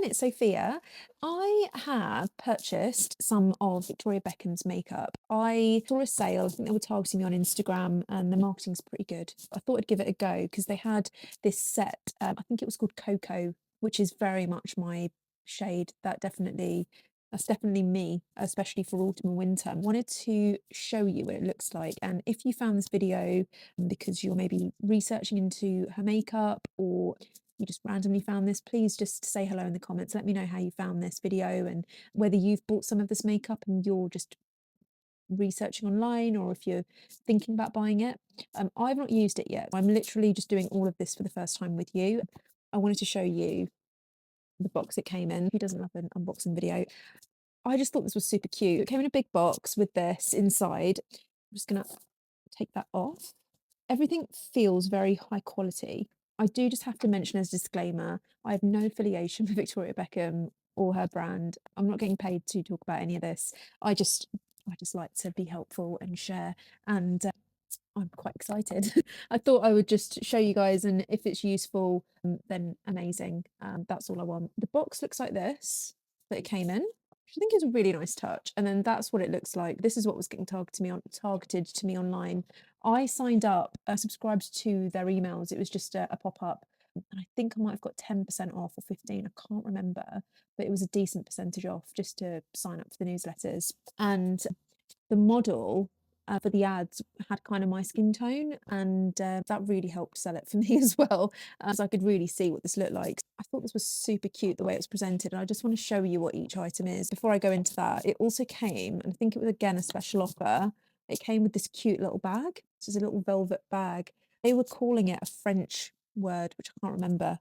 everyone, it's Sophia. I have purchased some of Victoria Beckham's makeup. I saw a sale, I think they were targeting me on Instagram, and the marketing's pretty good. I thought I'd give it a go because they had this set, I think it was called Cocoa, which is very much my shade. That's definitely me, especially for autumn and winter. I wanted to show you what it looks like. And if you found this video because you're maybe researching into her makeup or you just randomly found this, please just say hello in the comments. Let me know how you found this video and whether you've bought some of this makeup and you're just researching online or if you're thinking about buying it. I've not used it yet. I'm literally just doing all of this for the first time with you. I wanted to show you the box it came in. Who doesn't love an unboxing video? I just thought this was super cute. It came in a big box with this inside. I'm just gonna take that off. Everything feels very high quality. I do just have to mention as a disclaimer, I have no affiliation with Victoria Beckham or her brand. I'm not getting paid to talk about any of this. I just like to be helpful and share, and I'm quite excited. I thought I would just show you guys, and if it's useful, then amazing. That's all I want. The box looks like this that it came in, which I think is a really nice touch. And then that's what it looks like. This is what was getting targeted to me online. I signed up, subscribed to their emails. It was just a pop-up. And I think I might have got 10% off or 15, I can't remember, but it was a decent percentage off just to sign up for the newsletters. And the model for the ads had kind of my skin tone, and that really helped sell it for me as well, as I could really see what this looked like. I thought this was super cute the way it was presented, and I just want to show you what each item is. Before I go into that, it also came, and I think it was again a special offer, it came with this cute little bag. This is a little velvet bag. They were calling it a French word, which I can't remember,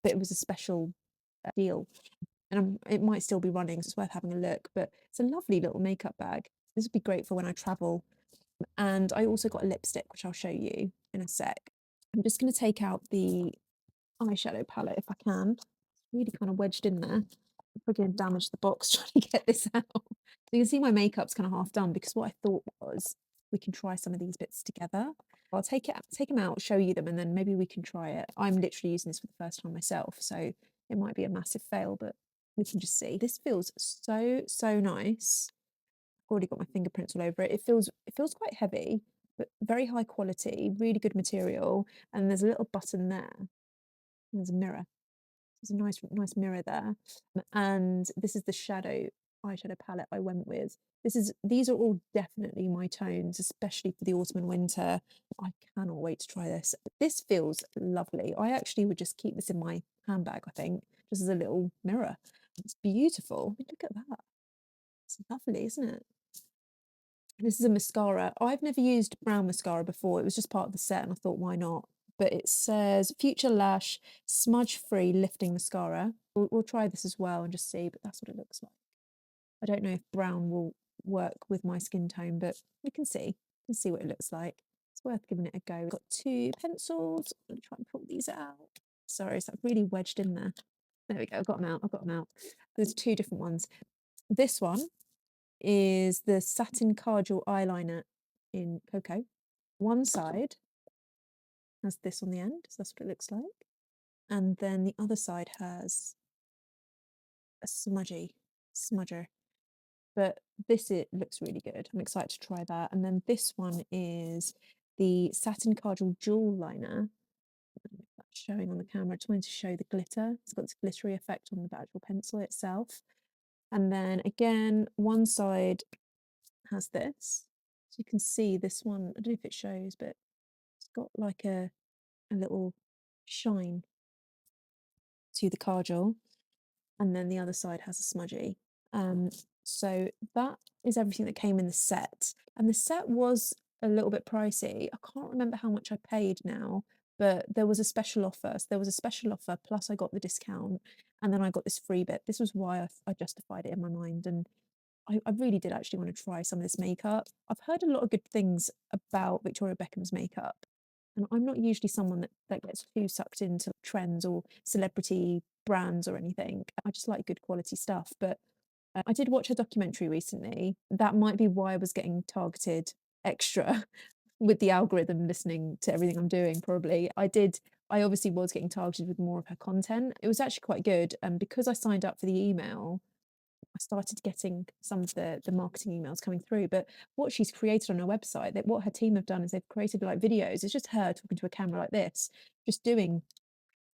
but it was a special deal. And it might still be running, so it's worth having a look. But it's a lovely little makeup bag. This would be great for when I travel. And I also got a lipstick, which I'll show you in a sec. I'm just going to take out the eyeshadow palette if I can. It's really kind of wedged in there. I'm probably going to damage the box trying to get this out. So you can see my makeup's kind of half done because what I thought was we can try some of these bits together. I'll take them out, show you them, and then maybe we can try it. I'm literally using this for the first time myself, so it might be a massive fail, but we can just see. This feels so nice. I've already got my fingerprints all over it. It feels quite heavy, but very high quality, really good material. And there's a little button there. There's a mirror. There's a nice mirror there. And this is the eyeshadow palette I went with. These are all definitely my tones, especially for the autumn and winter. I cannot wait to try this. This feels lovely. I actually would just keep this in my handbag, I think, just as a little mirror. It's beautiful. I mean, look at that. It's lovely, isn't it? This is a mascara. I've never used brown mascara before. It was just part of the set and I thought, why not? But it says Future Lash Smudge Free Lifting Mascara. We'll try this as well and just see, but that's what it looks like. I don't know if brown will work with my skin tone, but we can see. We can see what it looks like. It's worth giving it a go. We've got two pencils. I'm going to try and pull these out. Sorry, it's like really wedged in there. There we go. I've got them out. There's two different ones. This one is the Satin Kajal eyeliner in Cocoa. One side has this on the end, so that's what it looks like. And then the other side has a smudger. But it looks really good. I'm excited to try that. And then this one is the Satin Kajal Jewel Liner. I don't know if that's showing on the camera. I just wanted to show the glitter. It's got this glittery effect on the actual pencil itself. And then again, one side has this. So you can see this one, I don't know if it shows, but it's got like a little shine to the kajal. And then the other side has a smudgy. So that is everything that came in the set. And the set was a little bit pricey. I can't remember how much I paid now, but there was a special offer. So there was a special offer, plus I got the discount, and then I got this free bit. This was why I justified it in my mind. And I really did actually want to try some of this makeup. I've heard a lot of good things about Victoria Beckham's makeup, and I'm not usually someone that gets too sucked into trends or celebrity brands or anything. I just like good quality stuff. But I did watch a documentary recently. That might be why I was getting targeted extra with the algorithm listening to everything I'm doing, probably. I did I obviously was getting targeted with more of her content. It was actually quite good. And because I signed up for the email, I started getting some of the marketing emails coming through. But what she's created on her website, that what her team have done is they've created like videos. It's just her talking to a camera like this, just doing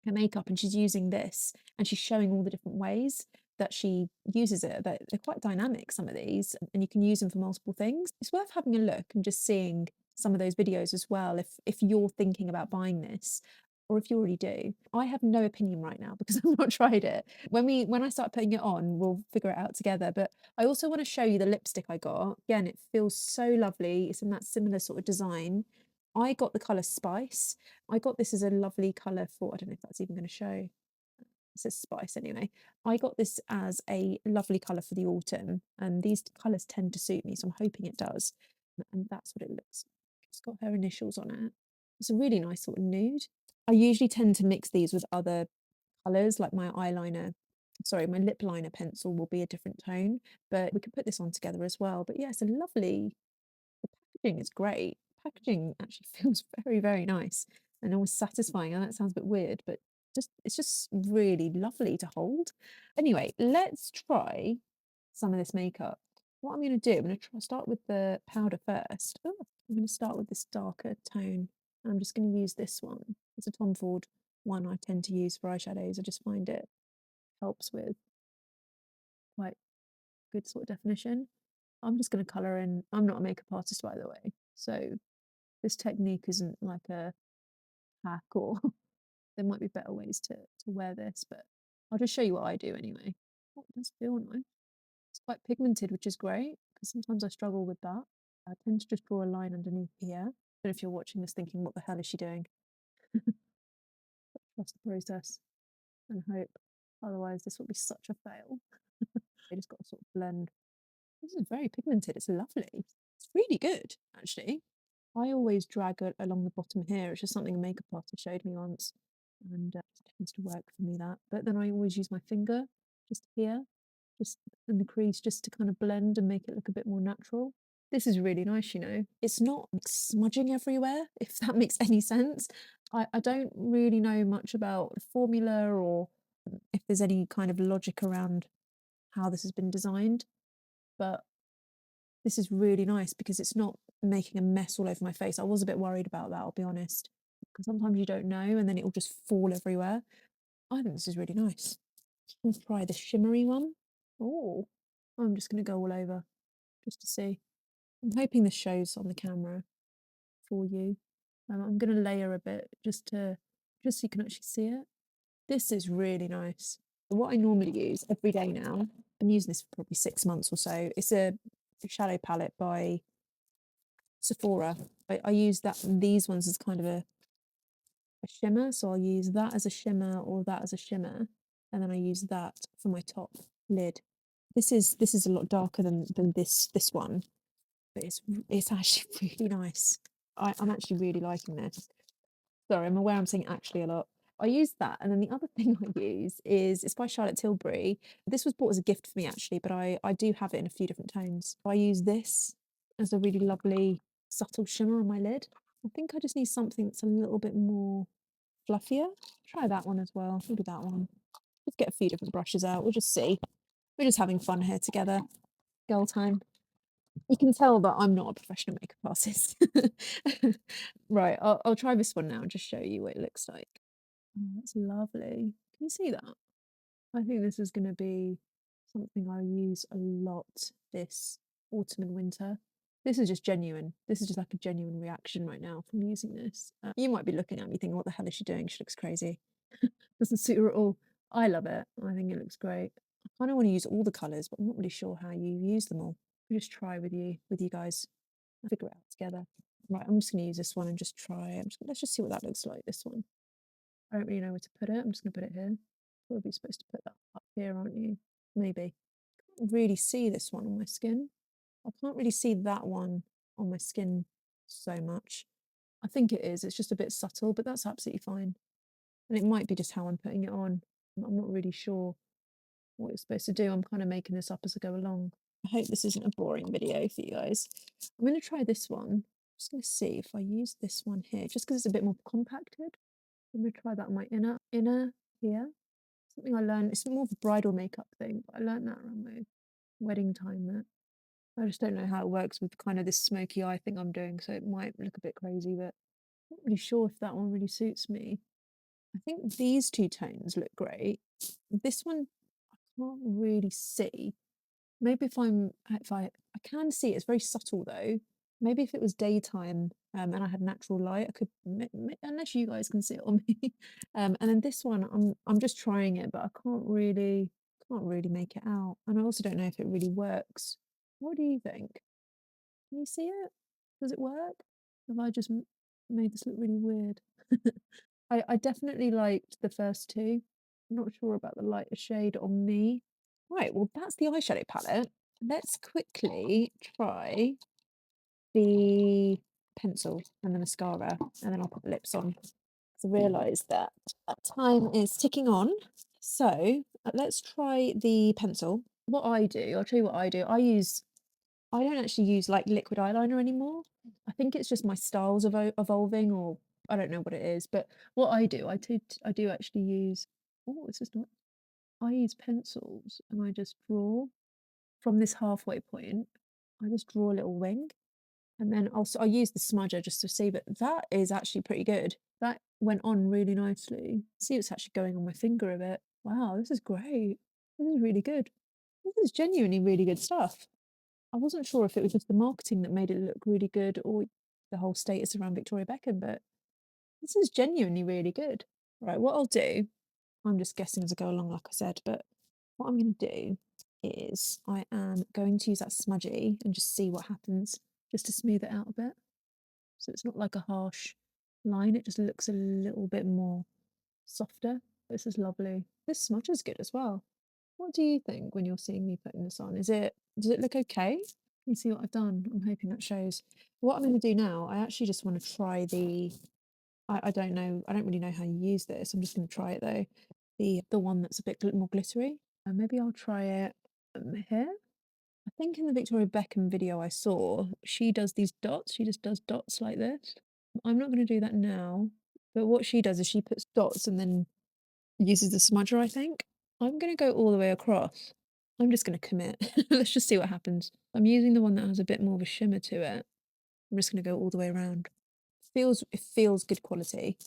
her makeup, and she's using this and she's showing all the different ways that she uses it. They're quite dynamic, some of these, and you can use them for multiple things. It's worth having a look and just seeing some of those videos as well if you're thinking about buying this, or if you already do. I have no opinion right now because I've not tried it. When I start putting it on, we'll figure it out together. But I also want to show you the lipstick I got. Again, it feels so lovely. It's in that similar sort of design. I got the colour Spice. I got this as a lovely colour for, I don't know if that's even going to show. It says Spice anyway. I got this as a lovely colour for the autumn, and these colours tend to suit me, so I'm hoping it does. And that's what it looks like. It's got her initials on it. It's a really nice sort of nude. I usually tend to mix these with other colours, like my eyeliner. Sorry, my lip liner pencil will be a different tone, but we could put this on together as well. But yeah, it's a lovely, the packaging is great. Packaging actually feels very, very nice and always satisfying. I know that sounds a bit weird, but it's just really lovely to hold. Anyway, let's try some of this makeup. What I'm going to do, I'm going to start with the powder first. Oh, I'm going to start with this darker tone. I'm just going to use this one. It's a Tom Ford one I tend to use for eyeshadows. I just find it helps with quite good sort of definition. I'm just going to colour in. I'm not a makeup artist, by the way, so this technique isn't like a hack, or there might be better ways to wear this, but I'll just show you what I do anyway. Oh, it does feel nice. It's quite pigmented, which is great because sometimes I struggle with that. I tend to just draw a line underneath here. But if you're watching this thinking, what the hell is she doing? Trust the process and hope. Otherwise, this will be such a fail. I just got to sort of blend. This is very pigmented. It's lovely. It's really good, actually. I always drag it along the bottom here. It's just something a makeup artist showed me once, and it tends to work for me, that. But then I always use my finger just here, just in the crease, just to kind of blend and make it look a bit more natural. This is really nice, you know. It's not smudging everywhere, if that makes any sense. I don't really know much about the formula or if there's any kind of logic around how this has been designed, but this is really nice because it's not making a mess all over my face. I was a bit worried about that, I'll be honest, because sometimes you don't know and then it will just fall everywhere. I think this is really nice. Let's try the shimmery one. Oh, I'm just going to go all over just to see. I'm hoping this shows on the camera for you. I'm going to layer a bit just so you can actually see it. This is really nice. What I normally use every day now, I've been using this for probably 6 months or so. It's a shadow palette by Sephora. I use these ones as kind of a shimmer, so I'll use that as a shimmer or that as a shimmer, and then I use that for my top lid. This is a lot darker than this one, but it's actually really nice. I'm actually really liking this. Sorry, I'm aware I'm saying actually a lot. I use that, and then the other thing I use is it's by Charlotte Tilbury. This was bought as a gift for me actually, but I do have it in a few different tones. I use this as a really lovely subtle shimmer on my lid. I think I just need something that's a little bit more fluffier. Try that one as well. Maybe that one. Let's get a few different brushes out. We'll just see. We're just having fun here together. Girl time. You can tell that I'm not a professional makeup artist. Right, I'll try this one now and just show you what it looks like. Oh, that's lovely. Can you see that? I think this is going to be something I use a lot this autumn and winter. This is just genuine. This is just like a genuine reaction right now from using this. You might be looking at me thinking, what the hell is she doing? She looks crazy. Doesn't suit her at all. I love it. I think it looks great. I kind of want to use all the colours, but I'm not really sure how you use them all. I'll just try with you guys. I'll figure it out together. Right, I'm just going to use this one and just try it. Let's just see what that looks like, this one. I don't really know where to put it. I'm just going to put it here. Probably supposed to put that up here, aren't you? Maybe. Can't really see this one on my skin. I can't really see that one on my skin so much. I think it is. It's just a bit subtle, but that's absolutely fine. And it might be just how I'm putting it on. I'm not really sure what it's supposed to do. I'm kind of making this up as I go along. I hope this isn't a boring video for you guys. I'm going to try this one. I'm just going to see if I use this one here, just because it's a bit more compacted. I'm gonna try that on my inner here. Something I learned. It's more of a bridal makeup thing, but I learned that around my wedding time. That I just don't know how it works with kind of this smoky eye thing I'm doing, so it might look a bit crazy, but I'm not really sure if that one really suits me. I think these two tones look great. This one I can't really see. Maybe if I can see it's very subtle though. Maybe if it was daytime and I had natural light, I could unless you guys can see it on me. And then this one, I'm just trying it, but I can't really make it out. And I also don't know if it really works. What do you think? Can you see it? Does it work? Have I just made this look really weird? I definitely liked the first two. I'm not sure about the lighter shade on me. Right, well, that's the eyeshadow palette. Let's quickly try the pencil and the mascara, and then I'll put the lips on. 'Cause I realise that time is ticking on. So let's try the pencil. What I do, I'll tell you what I do. I don't actually use like liquid eyeliner anymore. I think it's just my styles evolving, or I don't know what it is. But what I do, I do actually use. Oh, this is not. I use pencils and I just draw from this halfway point. I just draw a little wing, and then I'll use the smudger just to see. But that is actually pretty good. That went on really nicely. See, it's actually going on my finger a bit. Wow, this is great. This is really good. This is genuinely really good stuff. I wasn't sure if it was just the marketing that made it look really good or the whole status around Victoria Beckham, but this is genuinely really good. Right, what I'll do, I'm just guessing as I go along, like I said, but what I'm going to do is I am going to use that smudgy and just see what happens, just to smooth it out a bit. So it's not like a harsh line, it just looks a little bit more softer. This is lovely. This smudge is good as well. What do you think when you're seeing me putting this on? Does it look okay? You see what I've done? I'm hoping that shows. What I'm going to do now, I actually just want to try I don't know, I don't really know how you use this. I'm just going to try it though. The one that's a bit more glittery. Maybe I'll try it here. I think in the Victoria Beckham video I saw, she does these dots. She just does dots like this. I'm not going to do that now, but what she does is she puts dots and then uses the smudger, I think. I'm going to go all the way across. I'm just going to commit. Let's just see what happens. I'm using the one that has a bit more of a shimmer to it. I'm just going to go all the way around. It feels good quality.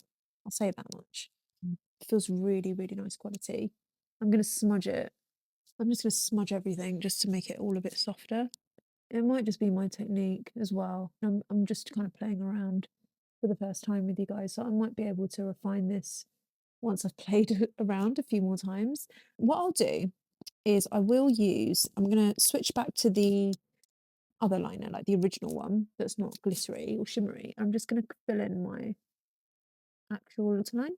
I'll say that much. It feels really, really nice quality. I'm going to smudge it. I'm just going to smudge everything just to make it all a bit softer. It might just be my technique as well. I'm just kind of playing around for the first time with you guys, so I might be able to refine this once I've played around a few more times. What I'll do is I'm going to switch back to the other liner, like the original one that's not glittery or shimmery. I'm just going to fill in my actual waterline.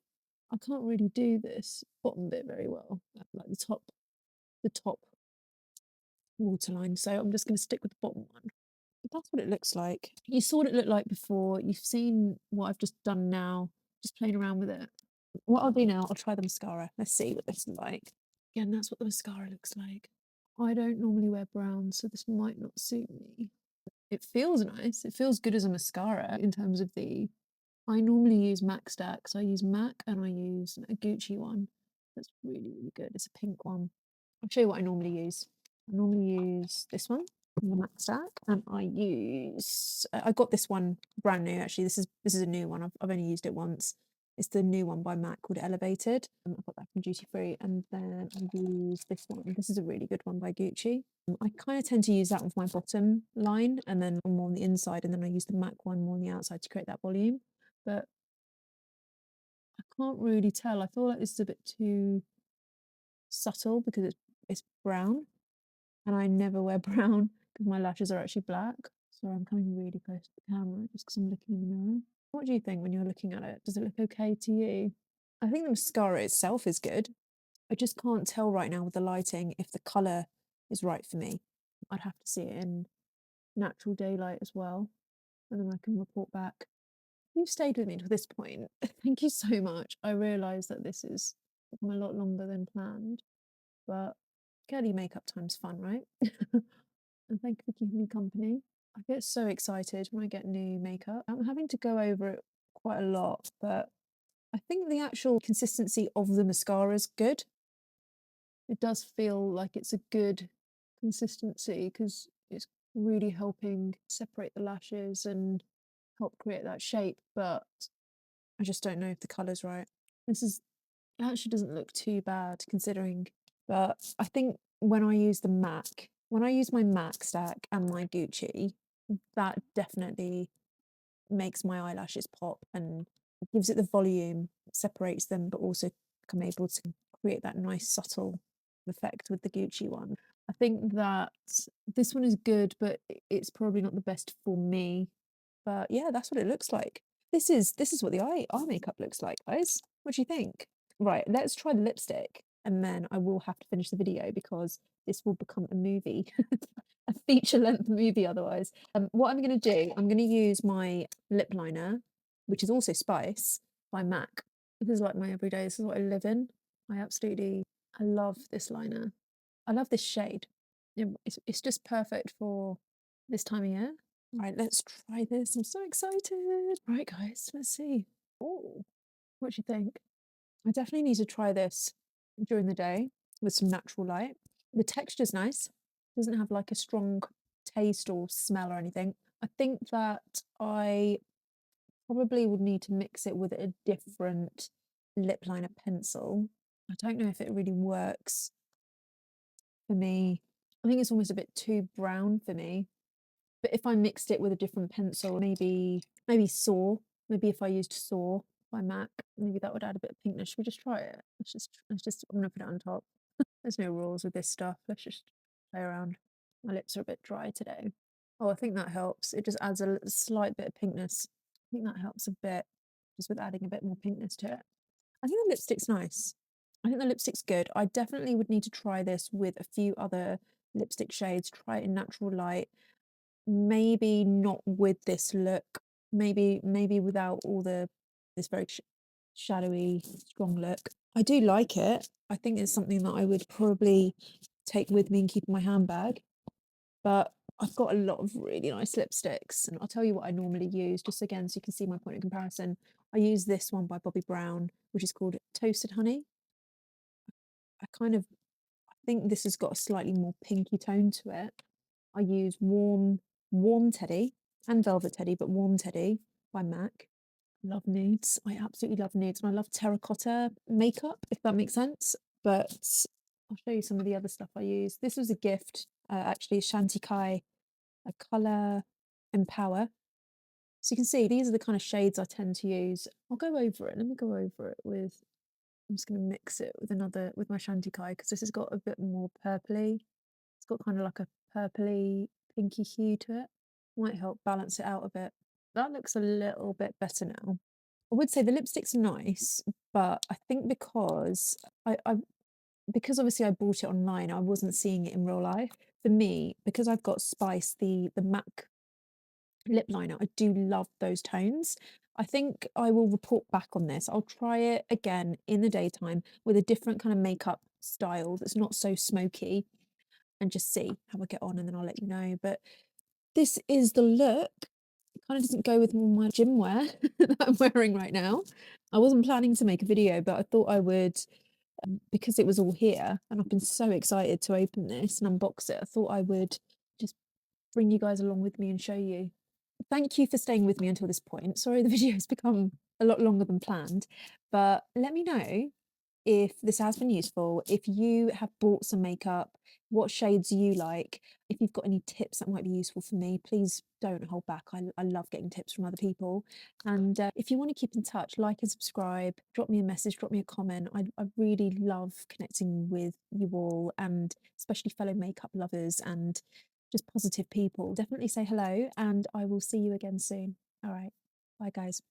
I can't really do this bottom bit very well, like the top waterline. So I'm just going to stick with the bottom one. But that's what it looks like. You saw what it looked like before. You've seen what I've just done now, just playing around with it. What I'll do now, I'll try the mascara. Let's see what this is like. Again, that's what the mascara looks like. I don't normally wear brown, so this might not suit me. It feels nice. It feels good as a mascara in terms of I normally use MAC stacks. I use MAC and I use a Gucci one. That's really, really good. It's a pink one. I'll show you what I normally use. I normally use this one, the MAC stack, and I got this one brand new actually. This is a new one. I've only used it once. It's the new one by MAC called Elevated. I got that from Duty Free, and then I use this one. This is a really good one by Gucci. I kind of tend to use that with my bottom line, and then more on the inside, and then I use the MAC one more on the outside to create that volume. But I can't really tell. I feel like this is a bit too subtle because it's brown, and I never wear brown because my lashes are actually black. Sorry, I'm coming really close to the camera just because I'm looking in the mirror. What do you think when you're looking at it? Does it look okay to you? I think the mascara itself is good. I just can't tell right now with the lighting if the colour is right for me. I'd have to see it in natural daylight as well, and then I can report back. You've stayed with me to this point. Thank you so much. I realise that this is become a lot longer than planned, but girly makeup time's fun, right? And thank you for keeping me company. I get so excited when I get new makeup. I'm having to go over it quite a lot, but I think the actual consistency of the mascara is good. It does feel like it's a good consistency because it's really helping separate the lashes and help create that shape, but I just don't know if the colour's right. This is it actually doesn't look too bad considering, but I think when I use when I use my MAC stack and my Gucci, that definitely makes my eyelashes pop and gives it the volume, separates them, but also I'm able to create that nice subtle effect with the Gucci one. I think that this one is good, but it's probably not the best for me. But yeah, that's what it looks like. This is what the eye makeup looks like, guys. What do you think? Right, let's try the lipstick, and then I will have to finish the video because this will become a movie, a feature-length movie otherwise. What I'm going to do, I'm going to use my lip liner, which is also Spice by MAC. This is like my everyday. This is what I live in. I love this liner. I love this shade. It's just perfect for this time of year. Right, let's try this. I'm so excited. Right, guys, let's see. Oh, what do you think? I definitely need to try this during the day with some natural light. The texture's nice. Doesn't have like a strong taste or smell or anything. I think that I probably would need to mix it with a different lip liner pencil. I don't know if it really works for me. I think it's almost a bit too brown for me. But if I mixed it with a different pencil, maybe Saw, maybe if I used Saw by MAC, maybe that would add a bit of pinkness. Should we just try it? Let's just I'm gonna put it on top. There's no rules with this stuff. Let's just play around. My lips are a bit dry today. Oh, I think that helps. It just adds a slight bit of pinkness. I think that helps a bit, just with adding a bit more pinkness to it. I think the lipstick's nice. I think the lipstick's good. I definitely would need to try this with a few other lipstick shades, try it in natural light. Maybe not with this look. Maybe without all this very shadowy, strong look. I do like it. I think it's something that I would probably take with me and keep in my handbag. But I've got a lot of really nice lipsticks, and I'll tell you what I normally use, just again so you can see my point of comparison. I use this one by Bobbi Brown, which is called Toasted Honey. I think this has got a slightly more pinky tone to it. I use Warm Teddy and Velvet Teddy, but Warm Teddy by MAC. Love nudes. I absolutely love nudes, and I love terracotta makeup, if that makes sense. But I'll show you some of the other stuff I use. This was a gift, actually, Shanti Kai, a colour Empower. So you can see these are the kind of shades I tend to use. I'll go over it. Let me go over it with. I'm just going to mix it with my Shanti Kai because this has got a bit more purpley. It's got kind of like a purpley, pinky hue to it. Might help balance it out a bit. That looks a little bit better now. I would say the lipstick's nice, but I think because obviously I bought it online, I wasn't seeing it in real life. For me, because I've got Spice, the MAC lip liner, I do love those tones. I think I will report back on this. I'll try it again in the daytime with a different kind of makeup style that's not so smoky and just see how I get on, and then I'll let you know. But this is the look. It kind of doesn't go with all my gym wear that I'm wearing right now. I wasn't planning to make a video, but I thought I would, because it was all here and I've been so excited to open this and unbox it. I thought I would just bring you guys along with me and show you. Thank you for staying with me until this point. Sorry the video has become a lot longer than planned, but let me know if this has been useful, if you have bought some makeup, what shades you like, if you've got any tips that might be useful for me, please don't hold back. I love getting tips from other people. And if you want to keep in touch, like and subscribe, drop me a message, drop me a comment. I really love connecting with you all, and especially fellow makeup lovers and just positive people. Definitely say hello, and I will see you again soon. All right. Bye, guys.